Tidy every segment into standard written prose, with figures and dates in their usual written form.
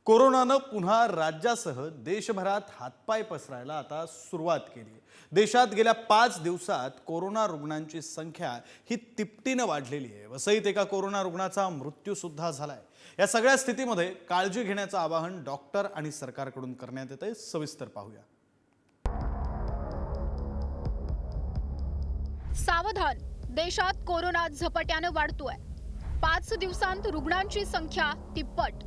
कोरोनानं पुन्हा राज्यासह देशभरात हातपाय पसरायला आता सुरुवात केली आहे। देशात गेल्या 5 दिवसात कोरोना रुग्णांची संख्या ही तिपटीनं वाढलेली आहे। वसईत एका कोरोना रुग्णाचा मृत्यू सुद्धा झालाय। या सगळ्या स्थितीमध्ये काळजी घेण्याचं आवाहन डॉक्टर आणि सरकारकडून करण्यात येतंय। सविस्तर पाहूया। सावधान, देशात कोरोना झपाट्याने वाढतोय। 5 दिवसांत रुग्णांची संख्या तिप्पट।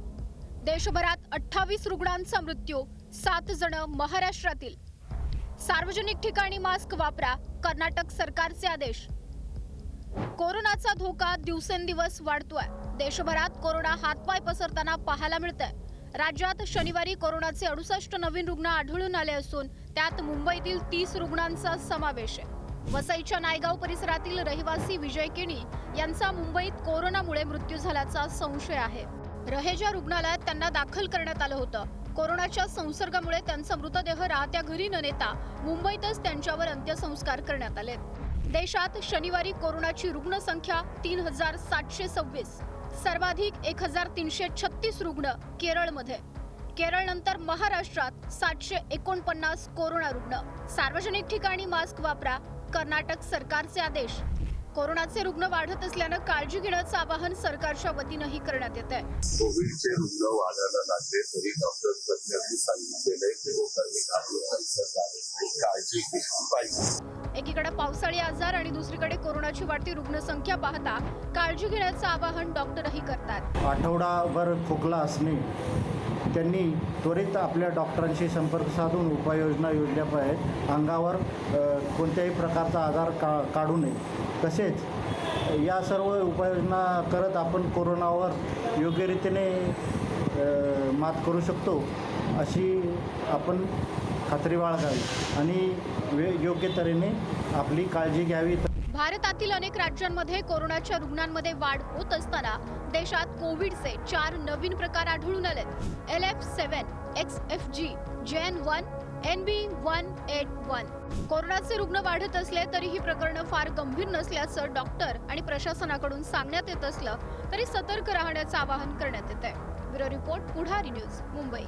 देशभरात 28 रुग्णांचा मृत्यू, 7 जण महाराष्ट्रातील। सार्वजनिक ठिकाणी मास्क वापरा, कर्नाटक सरकारचे आदेश। कोरोनाचा धोका दिवसेंदिवस वाढतोय। देशभरात कोरोना हातपाय पसरताना पाहायला मिळतंय। राज्यात शनिवारी कोरोनाचे 68 नवीन रुग्ण आढळून आले असून त्यात मुंबईतील 30 रुग्णांचा समावेश आहे। वसईच्या नायगाव परिसरातील रहिवासी विजय केणी यांचा मुंबईत कोरोनामुळे मृत्यू झाल्याचा संशय आहे। रहेजा रुग्णालयात त्यांना दाखल करण्यात आलं होतं। कोरोनाच्या संसर्गामुळे त्यांचा मृतदेह राहत्या घरी न नेता मुंबईतच त्यांच्यावर अंत्यसंस्कार करण्यात आले। देशात शनिवारी कोरोनाची रुग्णसंख्या 3726, सर्वाधिक 1336 रुग्ण केरळमध्ये। केरळनंतर महाराष्ट्रात 749 कोरोना रुग्ण। सार्वजनिक ठिकाणी मास्क वापरा, कर्नाटक सरकारचे आदेश। कोरोनाचे रुग्ण वाढत असल्याने काळजी घेण्याचं आवाहन सरकारच्या वतीनंही करण्यात येत आहे। कोविडचे रुग्ण वाढायला लागले तरी डॉक्टर तज्ञांनी सांगितलेलं की लोकांनी काळजी घेतली पाहिजे। एकीकडे पावसाळी आजार आणि दुसरीकडे कोरोनाची वाढती रुग्णसंख्या पाहता काळजी घेण्याचं आवाहन डॉक्टरही करतात। आठवडाभर खोकला असणे, त्यांनी त्वरित आपल्या डॉक्टरांशी संपर्क साधून उपाययोजना योजल्या पाहिजेत। अंगावर कोणत्याही प्रकारचा आजार काढू नये। तसेच या सर्व उपाययोजना करत आपण कोरोनावर योग्य रीतीने मात करू शकतो अशी आपण खात्री बाळगावी आणि योग्य तऱ्हेने आपली काळजी घ्यावी। भारतातील अनेक राज्यांमध्ये कोरोनाच्या रुग्णांमध्ये वाढ होत असताना देशात कोविडचे 4 नवीन प्रकार आढळून आलेत। LF7, XFG, JN1, NB181। कोरोनाचे रुग्ण वाढत असले तरी ही प्रकरणं फार गंभीर नसल्याचं डॉक्टर आणि प्रशासनाकडून सांगण्यात येत असलं तरी सतर्क राहण्याचं आवाहन करण्यात येत आहे। ब्युरो रिपोर्ट, पुढारी न्यूज, मुंबई।